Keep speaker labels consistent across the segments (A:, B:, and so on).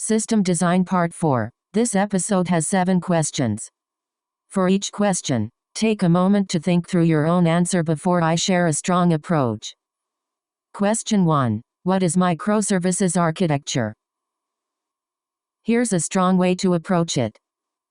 A: System Design Part 4. This episode has 7 questions. For each question, take a moment to think through your own answer before I share a strong approach. Question 1. What is microservices architecture? Here's a strong way to approach it.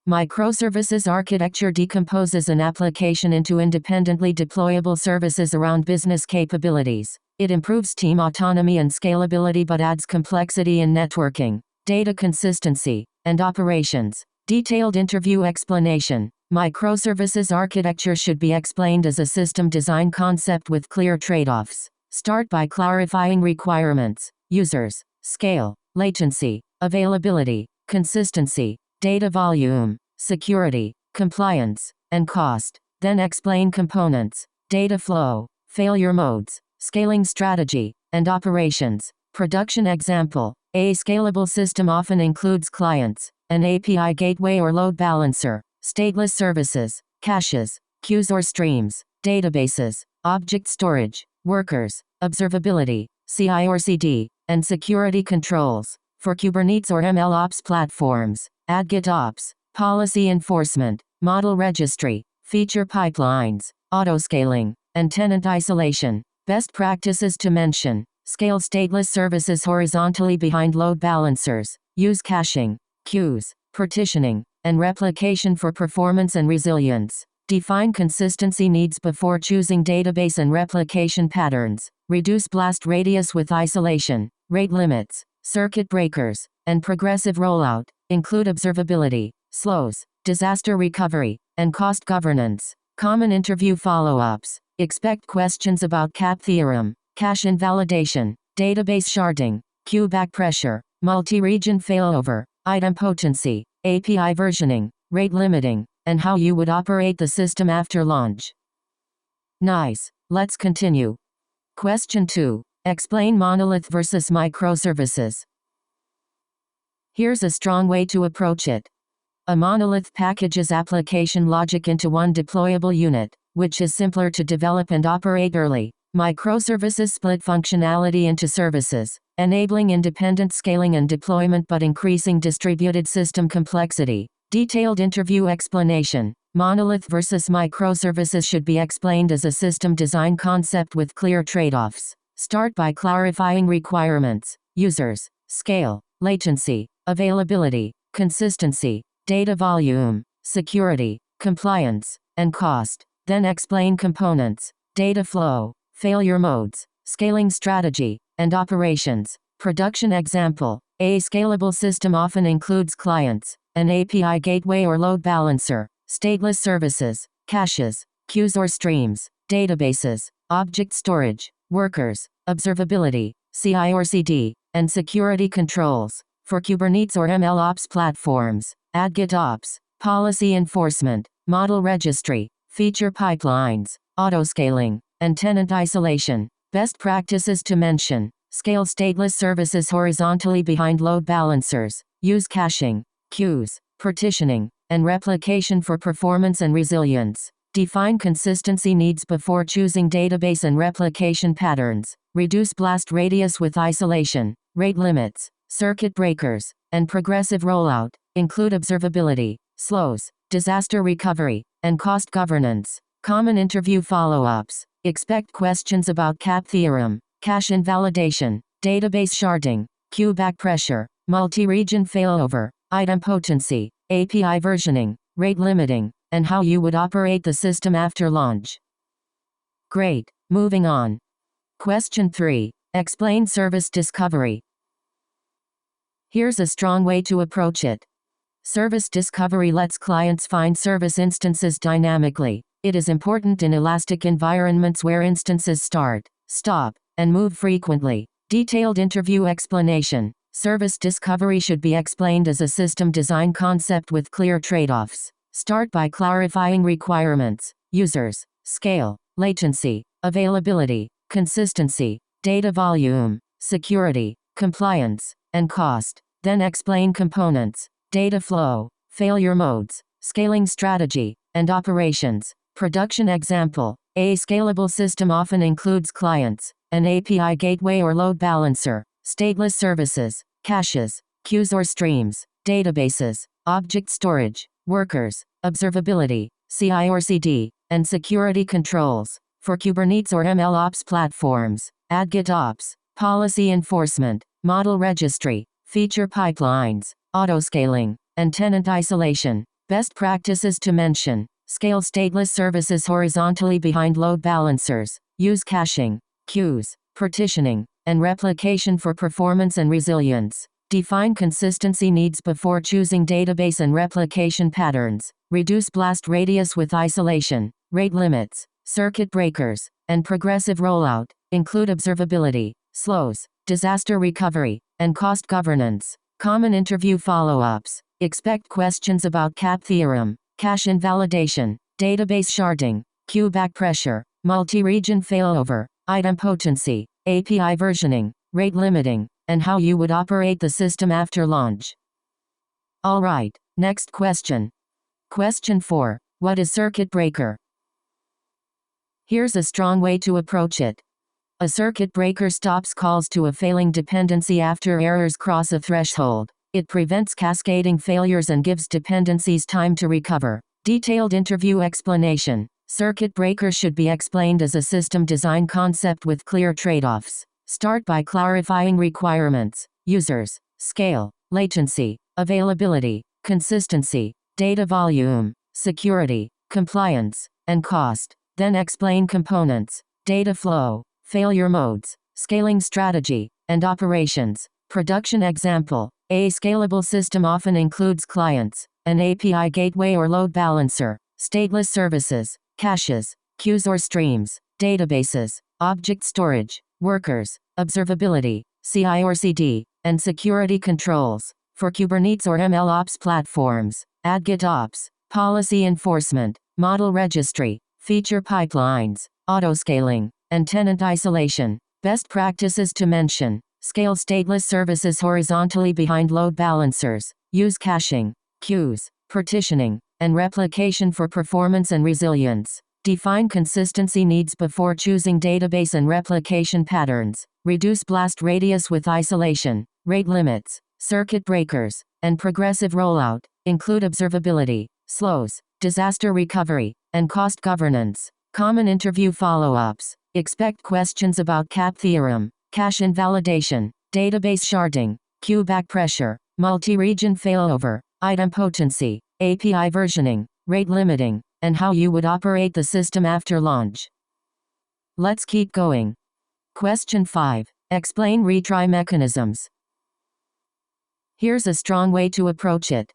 A: Microservices architecture decomposes an application into independently deployable services around business capabilities. It improves team autonomy and scalability but adds complexity in networking, data consistency, and operations. Detailed interview explanation. Microservices architecture should be explained as a system design concept with clear trade-offs. Start by clarifying requirements, users, scale, latency, availability, consistency, data volume, security, compliance, and cost. Then explain components, data flow, failure modes, scaling strategy, and operations. Production example. A scalable system often includes clients, an API gateway or load balancer, stateless services, caches, queues or streams, databases, object storage, workers, observability, CI or CD, and security controls. For Kubernetes or MLOps platforms, add GitOps, policy enforcement, model registry, feature pipelines, autoscaling, and tenant isolation. Best practices to mention. Scale stateless services horizontally behind load balancers. Use caching, queues, partitioning, and replication for performance and resilience. Define consistency needs before choosing database and replication patterns. Reduce blast radius with isolation, rate limits, circuit breakers, and progressive rollout. Include observability, slows, disaster recovery, and cost governance. Common interview follow-ups. Expect questions about CAP theorem, cache invalidation, database sharding, queue back pressure, multi-region failover, idempotency, API versioning, rate limiting, and how you would operate the system after launch. Nice. Let's continue. Question 2. Explain monolith versus microservices. Here's a strong way to approach it. A monolith packages application logic into one deployable unit, which is simpler to develop and operate early. Microservices split functionality into services, enabling independent scaling and deployment but increasing distributed system complexity. Detailed interview explanation. Monolith versus microservices should be explained as a system design concept with clear trade-offs. Start by clarifying requirements, users, scale, latency, availability, consistency, data volume, security, compliance, and cost. Then explain components, data flow, failure modes, scaling strategy, and operations. Production example. A scalable system often includes clients, an API gateway or load balancer, stateless services, caches, queues or streams, databases, object storage, workers, observability, CI or CD, and security controls. For Kubernetes or MLOps platforms, add GitOps, policy enforcement, model registry, feature pipelines, autoscaling, and tenant isolation. Best practices to mention. Scale stateless services horizontally behind load balancers. Use caching, queues, partitioning, and replication for performance and resilience. Define consistency needs before choosing database and replication patterns. Reduce blast radius with isolation, rate limits, circuit breakers, and progressive rollout. Include observability, slows, disaster recovery, and cost governance. Common interview follow-ups. Expect questions about CAP theorem, cache invalidation, database sharding, queue back pressure, multi-region failover, idempotency, API versioning, rate limiting, and how you would operate the system after launch. Great. Moving on. Question 3. Explain service discovery. Here's a strong way to approach it. Service discovery lets clients find service instances dynamically. It is important in elastic environments where instances start, stop, and move frequently. Detailed interview explanation. Service discovery should be explained as a system design concept with clear trade-offs. Start by clarifying requirements, users, scale, latency, availability, consistency, data volume, security, compliance, and cost. Then explain components, data flow, failure modes, scaling strategy, and operations. Production example. A scalable system often includes clients, an API gateway or load balancer, stateless services, caches, queues or streams, databases, object storage, workers, observability, CI or CD, and security controls. For Kubernetes or MLOps platforms, add GitOps, policy enforcement, model registry, feature pipelines, autoscaling, and tenant isolation. Best practices to mention: scale stateless services horizontally behind load balancers, use caching, queues, partitioning, and replication for performance and resilience. Define consistency needs before choosing database and replication patterns. Reduce blast radius with isolation, rate limits, circuit breakers, and progressive rollout. Include observability, slows, disaster recovery, and cost governance. Common interview follow-ups. Expect questions about CAP theorem, cache invalidation, database sharding, queue back pressure, multi-region failover, idempotency, API versioning, rate limiting, and how you would operate the system after launch. Alright, next question. Question 4. What is circuit breaker? Here's a strong way to approach it. A circuit breaker stops calls to a failing dependency after errors cross a threshold. It prevents cascading failures and gives dependencies time to recover. Detailed interview explanation. Circuit breaker should be explained as a system design concept with clear trade-offs. Start by clarifying requirements: users, scale, latency, availability, consistency, data volume, security, compliance, and cost. Then explain components, data flow, failure modes, scaling strategy, and operations. Production example: a scalable system often includes clients, an API gateway or load balancer, stateless services, caches, queues or streams, databases, object storage, workers, observability, CI or CD, and security controls. For Kubernetes or MLOps platforms, add GitOps, policy enforcement, model registry, feature pipelines, autoscaling, and tenant isolation. Best practices to mention: scale stateless services horizontally behind load balancers, use caching, queues, partitioning, and replication for performance and resilience. Define consistency needs before choosing database and replication patterns. Reduce blast radius with isolation, rate limits, circuit breakers, and progressive rollout. Include observability, slows, disaster recovery, and cost governance. Common interview follow-ups. Expect questions about CAP theorem, cache invalidation, database sharding, queue back pressure, multi-region failover, idempotency, API versioning, rate limiting, and how you would operate the system after launch. Let's keep going. Question 5. Explain retry mechanisms. Here's a strong way to approach it.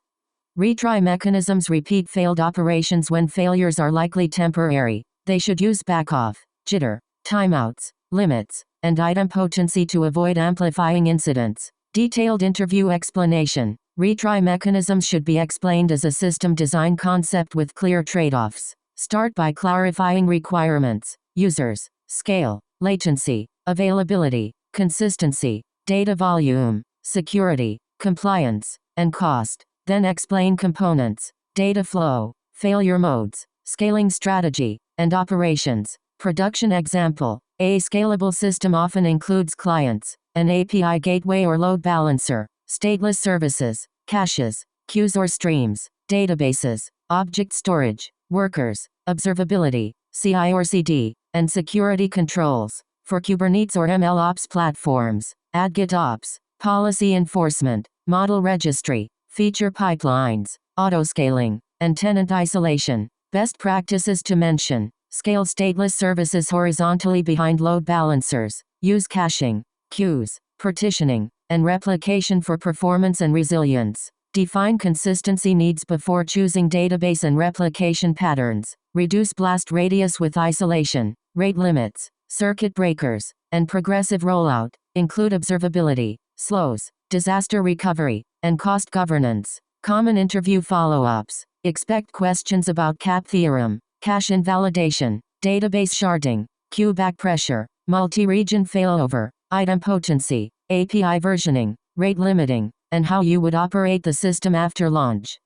A: Retry mechanisms repeat failed operations when failures are likely temporary. They should use backoff, jitter, timeouts, limits, and idempotency to avoid amplifying incidents. Detailed interview explanation. Retry mechanisms should be explained as a system design concept with clear trade-offs. Start by clarifying requirements: users, scale, latency, availability, consistency, data volume, security, compliance, and cost. Then explain components, data flow, failure modes, scaling strategy, and operations. Production example: a scalable system often includes clients, an API gateway or load balancer, stateless services, caches, queues or streams, databases, object storage, workers, observability, CI or CD, and security controls. For Kubernetes or MLOps platforms, add GitOps, policy enforcement, model registry, feature pipelines, autoscaling, and tenant isolation. Best practices to mention: scale stateless services horizontally behind load balancers, use caching, queues, partitioning, and replication for performance and resilience. Define consistency needs before choosing database and replication patterns. Reduce blast radius with isolation, rate limits, circuit breakers, and progressive rollout. Include observability, slows, disaster recovery, and cost governance. Common interview follow-ups. Expect questions about CAP theorem, cache invalidation, database sharding, queue back pressure, multi-region failover, idempotency, API versioning, rate limiting, and how you would operate the system after launch.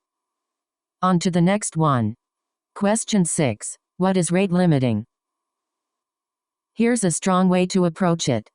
A: On to the next one. Question 6. What is rate limiting? Here's a strong way to approach it.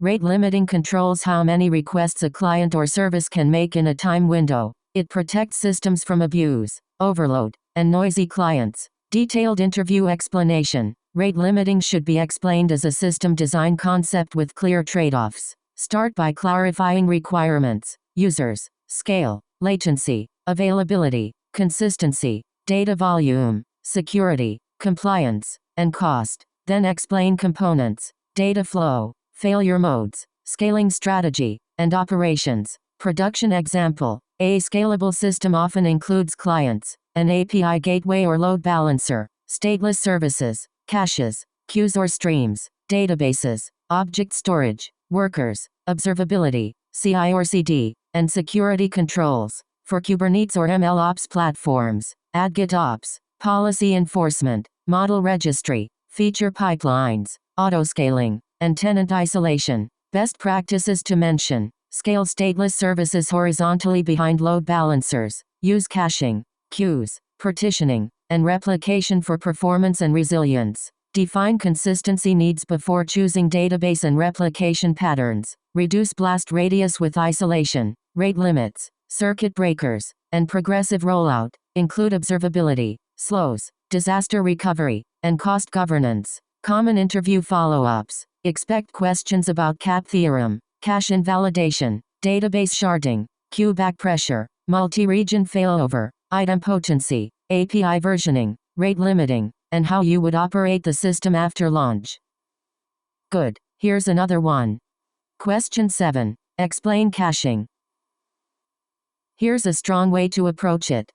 A: Rate limiting controls how many requests a client or service can make in a time window. It protects systems from abuse, overload, and noisy clients. Detailed interview explanation. Rate limiting should be explained as a system design concept with clear trade-offs. Start by clarifying requirements: users, scale, latency, availability, consistency, data volume, security, compliance, and cost. Then explain components, data flow, failure modes, scaling strategy, and operations. Production example. A scalable system often includes clients, an API gateway or load balancer, stateless services, caches, queues or streams, databases, object storage, workers, observability, CI or CD, and security controls. For Kubernetes or MLOps platforms, add GitOps, policy enforcement, model registry, feature pipelines, autoscaling, and tenant isolation. Best practices to mention: scale stateless services horizontally behind load balancers, use caching, queues, partitioning, and replication for performance and resilience. Define consistency needs before choosing database and replication patterns. Reduce blast radius with isolation. Rate limits, circuit breakers, and progressive rollout. Include observability, slows, disaster recovery, and cost governance. Common interview follow-ups. Expect questions about CAP theorem, cache invalidation, database sharding, queue backpressure, multi-region failover, idempotency, API versioning, rate limiting, and how you would operate the system after launch. Good. Here's another one. Question 7. Explain caching. Here's a strong way to approach it.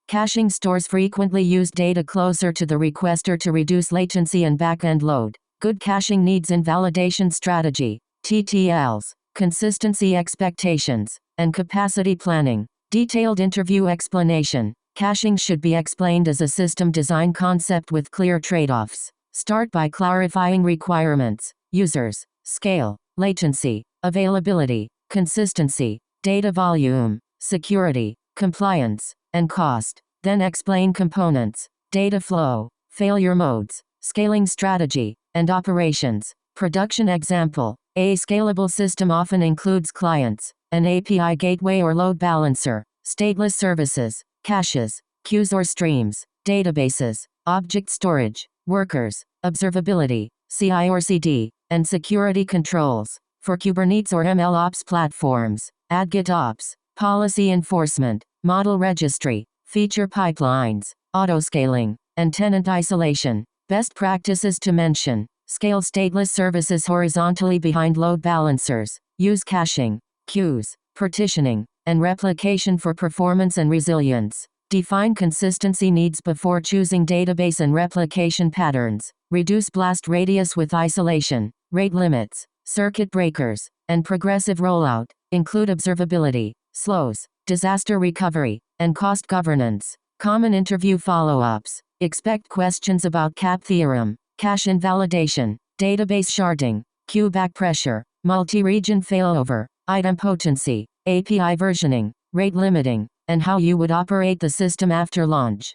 A: Caching stores frequently used data closer to the requester to reduce latency and backend load. Good caching needs invalidation strategy, TTLs, consistency expectations, and capacity planning. Detailed interview explanation. Caching should be explained as a system design concept with clear trade-offs. Start by clarifying requirements: users, scale, latency, availability, consistency, data volume, security, compliance, and cost. Then explain components, data flow, failure modes, scaling strategy, and operations. Production example. A scalable system often includes clients, an API gateway or load balancer, stateless services, caches, queues or streams, databases, object storage, workers, observability, CI or CD, and security controls. For Kubernetes or MLOps platforms, add GitOps, policy enforcement, model registry, feature pipelines, autoscaling, and tenant isolation. Best practices to mention: scale stateless services horizontally behind load balancers, use caching, queues, partitioning, and replication for performance and resilience. Define consistency needs before choosing database and replication patterns. Reduce blast radius with isolation. Rate limits, circuit breakers, and progressive rollout. Include observability, slows, disaster recovery, and cost governance. Common interview follow-ups. Expect questions about CAP theorem, cache invalidation, database sharding, queue backpressure, multi-region failover, idempotency, API versioning, rate limiting, and how you would operate the system after launch.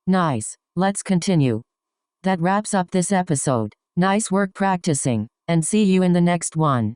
A: Nice. Let's continue. That wraps up this episode. Nice work practicing, and see you in the next one.